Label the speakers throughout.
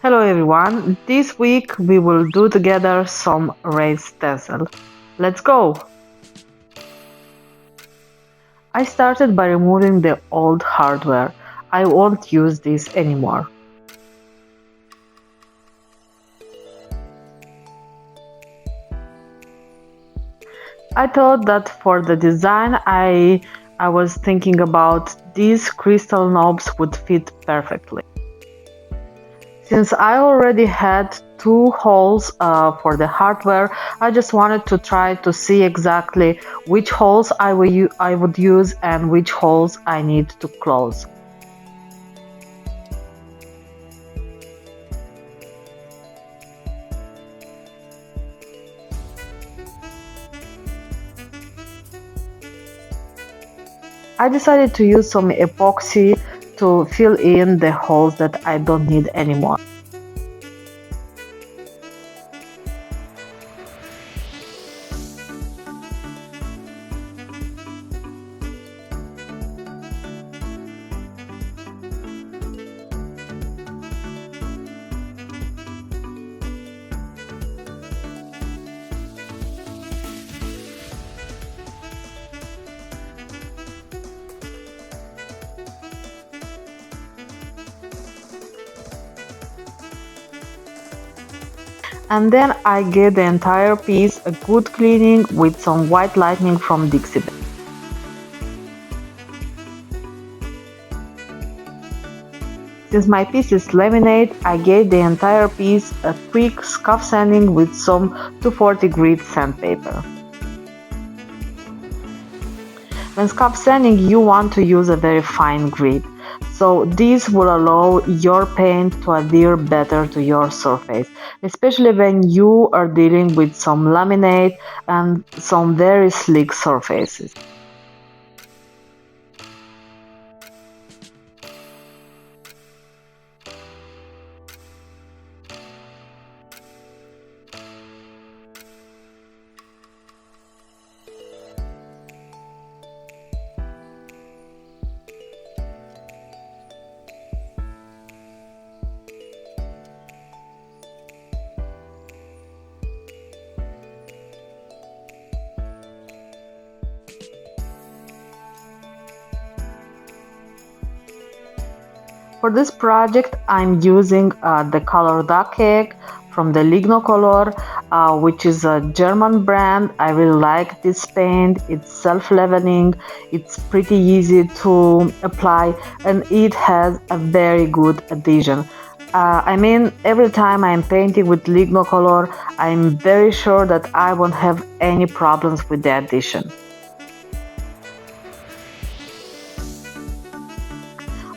Speaker 1: Hello everyone, this week we will do together some raised stencil. Let's go! I started by removing the old hardware. I won't use this anymore. I thought that for the design I was thinking about these crystal knobs would fit perfectly. Since I already had two holes for the hardware, I just wanted to try to see exactly which holes I would use and which holes I need to close. I decided to use some epoxy to fill in the holes that I don't need anymore. And then I gave the entire piece a good cleaning with some white lightning from Dixiebelle. Since my piece is laminate, I gave the entire piece a quick scab sanding with some 240 grit sandpaper. When scab sanding, you want to use a very fine grit, so this will allow your paint to adhere better to your surface, especially when you are dealing with some laminate and some very slick surfaces. For this project, I'm using the color Duck Egg from the Lignocolor, which is a German brand. I really like this paint. It's self-leveling, it's pretty easy to apply, and it has a very good adhesion. Every time I'm painting with Lignocolor, I'm very sure that I won't have any problems with the adhesion.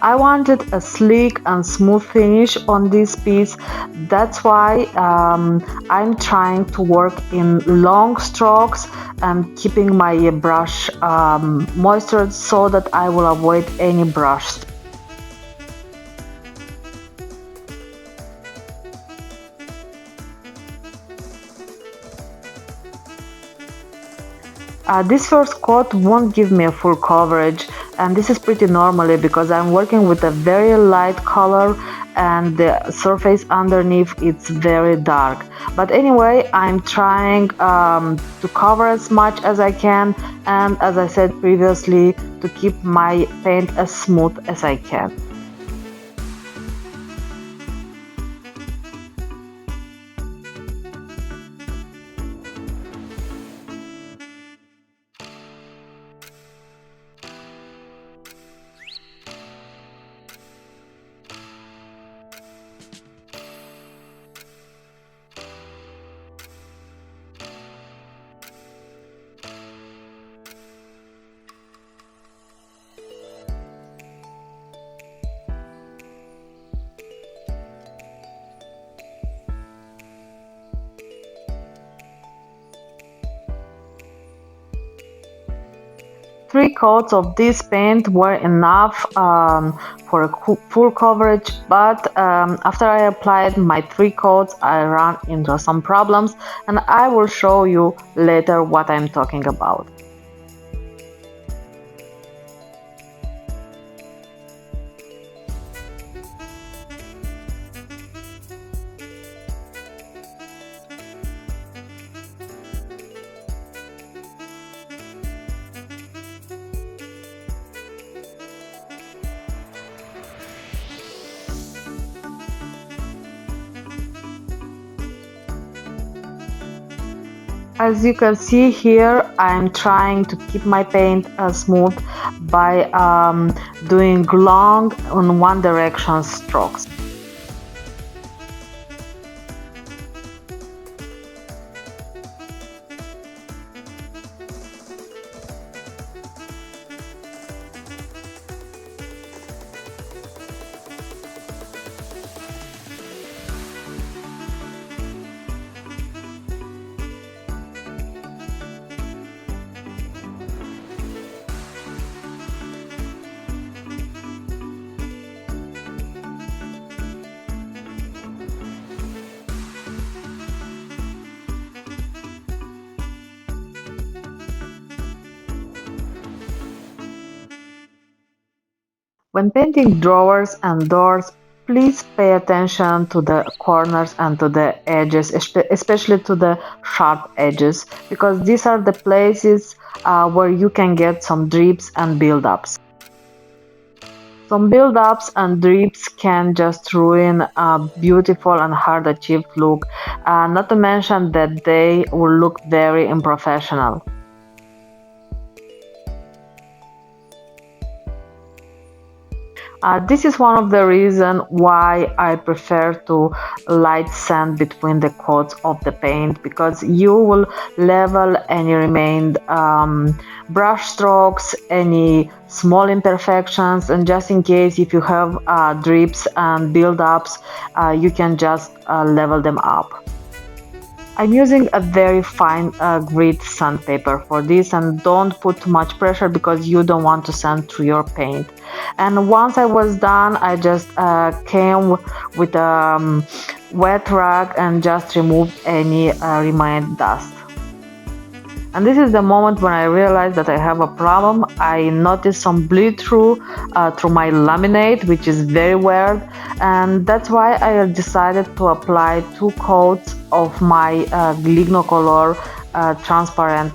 Speaker 1: I wanted a sleek and smooth finish on this piece. That's why I'm trying to work in long strokes and keeping my brush moisturized so that I will avoid any brush. This first coat won't give me a full coverage, and this is pretty normally because I'm working with a very light color and the surface underneath it's very dark. But anyway, I'm trying to cover as much as I can, and as I said previously, to keep my paint as smooth as I can. Three coats of this paint were enough for a full coverage, but after I applied my three coats, I ran into some problems, and I will show you later what I'm talking about. As you can see here, I'm trying to keep my paint smooth by doing long on one direction strokes. When painting drawers and doors, please pay attention to the corners and to the edges, especially to the sharp edges, because these are the places where you can get some drips and build-ups. Some build-ups and drips can just ruin a beautiful and hard-achieved look, not to mention that they will look very unprofessional. This is one of the reasons why I prefer to light sand between the coats of the paint, because you will level any remained brush strokes, any small imperfections, and just in case if you have drips and build-ups, you can just level them up. I'm using a very fine grit sandpaper for this, and don't put too much pressure because you don't want to sand through your paint. And once I was done, I just came with a wet rag and just removed any remaining dust. And this is the moment when I realized that I have a problem. I noticed some bleed through my laminate, which is very weird, and that's why I decided to apply 2 coats of my Lignocolor transparent.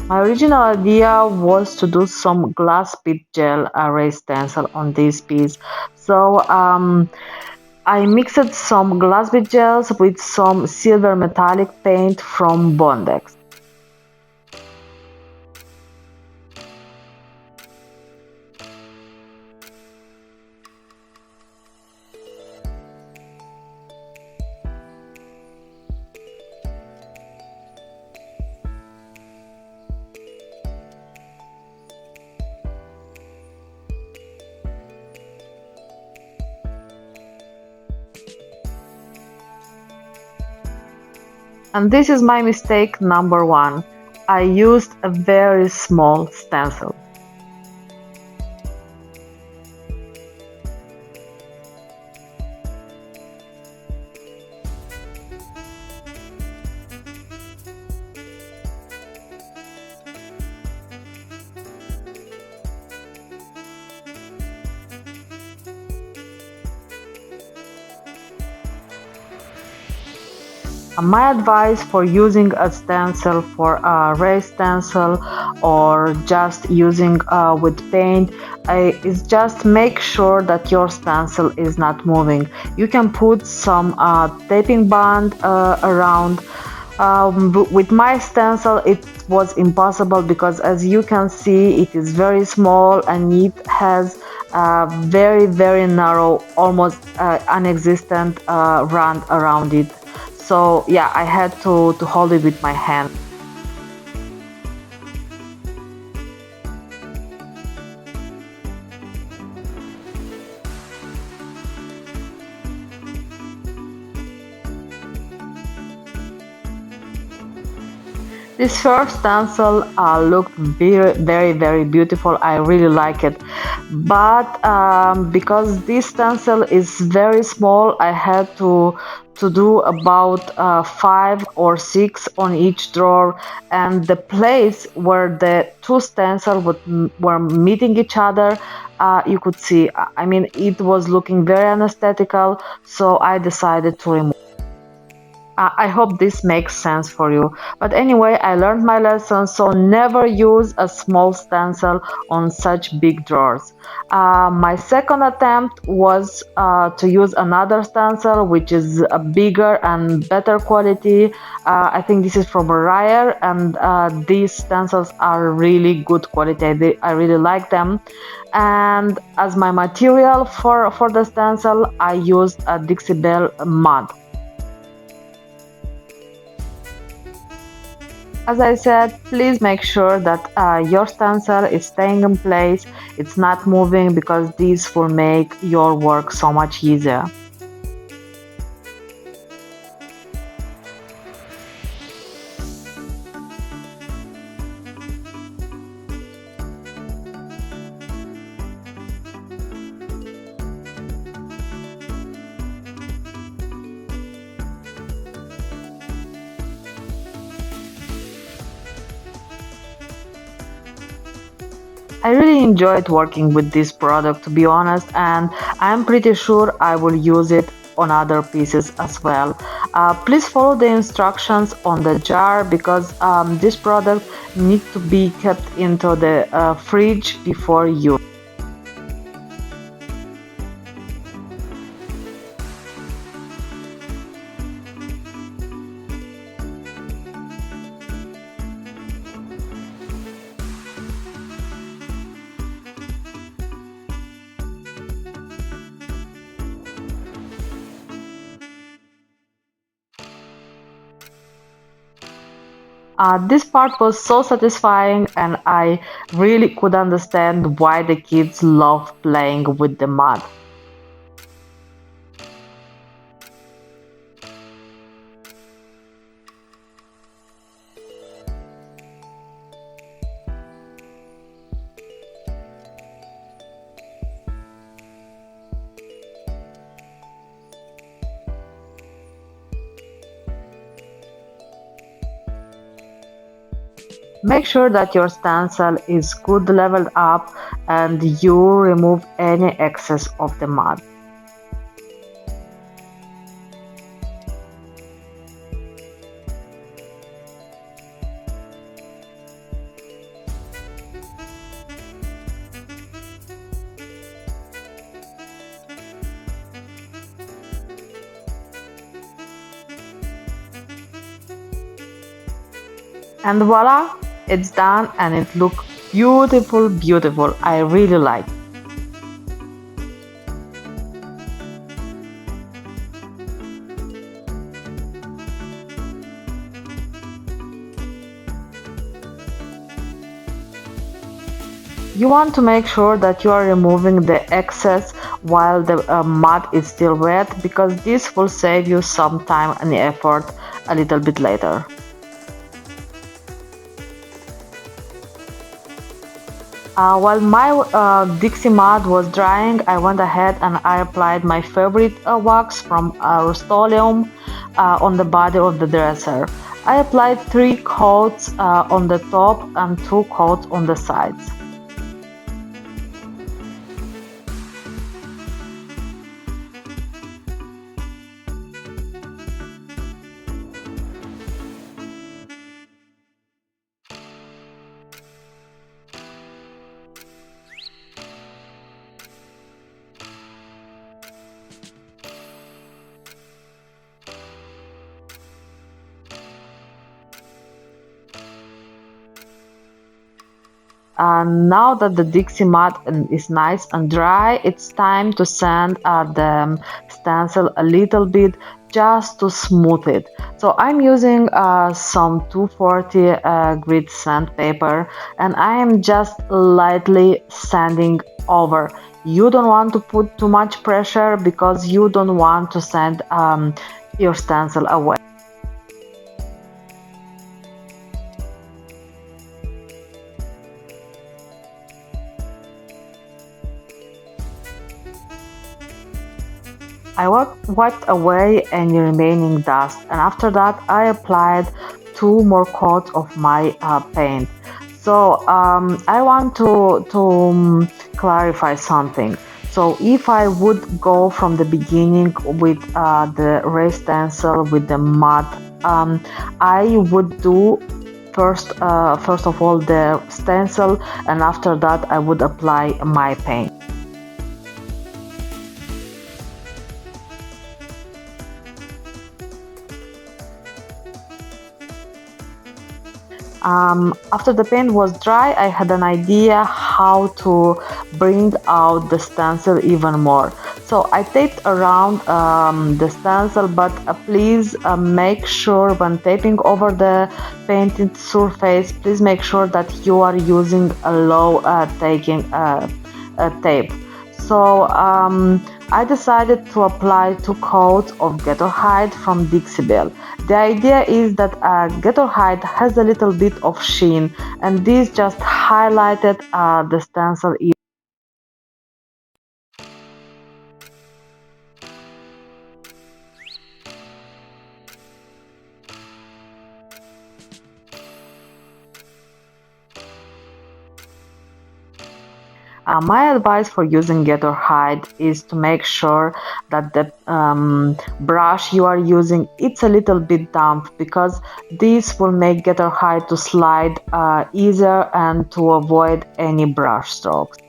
Speaker 1: My original idea was to do some glass bead gel array stencil on this piece. So I mixed some glass bead gels with some silver metallic paint from Bondex. And this is my mistake number one. I used a very small stencil. My advice for using a stencil for a raised stencil or just using with paint is just make sure that your stencil is not moving. You can put some taping band around. With my stencil it was impossible because, as you can see, it is very small and it has very narrow, almost non-existent rand around it. So yeah, I had to hold it with my hand. This first stencil looked very beautiful. I really like it, but because this stencil is very small, I had to do about 5 or 6 on each drawer, and the place where the two stencils were meeting each other, you could see. I mean, it was looking very unesthetical, so I decided to remove. I hope this makes sense for you. But anyway, I learned my lesson, so never use a small stencil on such big drawers. My second attempt was to use another stencil, which is a bigger and better quality. I think this is from Ryer, and these stencils are really good quality. I really like them. And as my material for the stencil, I used a Dixiebelle Mud. As I said, please make sure that your stencil is staying in place, it's not moving, because this will make your work so much easier. I really enjoyed working with this product, to be honest, and I'm pretty sure I will use it on other pieces as well. Please follow the instructions on the jar, because this product needs to be kept into the fridge before use. This part was so satisfying, and I really could understand why the kids love playing with the mud. Make sure that your stencil is good leveled up and you remove any excess of the mud. And voila, it's done, and it looks beautiful. I really like. You want to make sure that you are removing the excess while the mud is still wet, because this will save you some time and effort a little bit later. While my Dixie Mud was drying, I went ahead and I applied my favorite wax from Rust-Oleum on the body of the dresser. I applied 3 coats on the top and 2 coats on the sides. Now that the Dixie Mud is nice and dry, it's time to sand the stencil a little bit, just to smooth it. So I'm using some 240 grit sandpaper, and I am just lightly sanding over. You don't want to put too much pressure, because you don't want to sand your stencil away. wiped away any remaining dust, and after that I applied two more coats of my paint. So I want to clarify something. So if I would go from the beginning with the raised stencil with the mud, I would do first of all the stencil, and after that I would apply my paint. After the paint was dry, I had an idea how to bring out the stencil even more. So I taped around the stencil, but please make sure when taping over the painted surface, please make sure that you are using a low taking tape. So I decided to apply two coats of Getter Hide from Dixiebelle. The idea is that Getter Hide has a little bit of sheen, and this just highlighted the stencil. My advice for using Getter Hide is to make sure that the brush you are using it's a little bit damp, because this will make Getter Hide to slide easier and to avoid any brush strokes.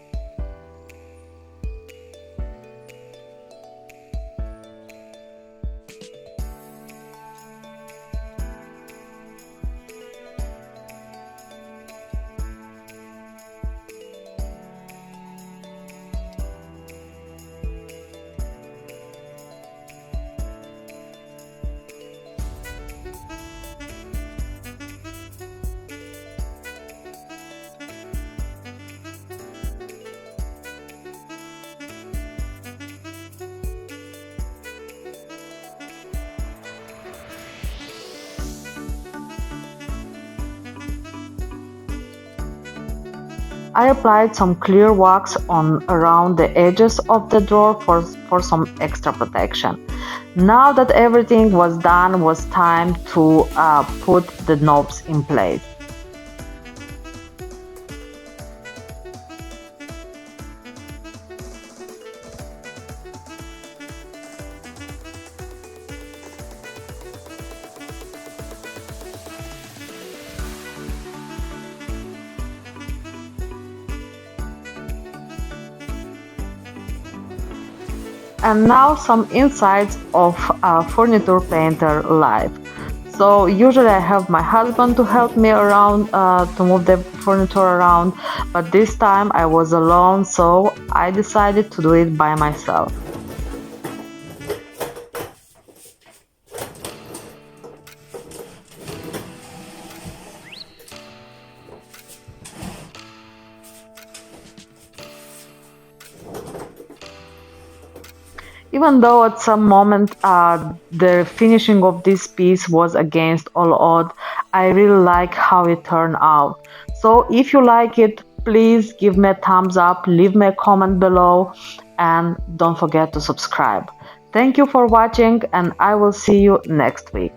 Speaker 1: I applied some clear wax on around the edges of the drawer for some extra protection. Now that everything was done, was time to put the knobs in place. And now some insights of furniture painter life. So usually I have my husband to help me around to move the furniture around, but this time I was alone, so I decided to do it by myself. Even though at some moment the finishing of this piece was against all odds, I really like how it turned out. So if you like it, please give me a thumbs up, leave me a comment below, and don't forget to subscribe. Thank you for watching, and I will see you next week.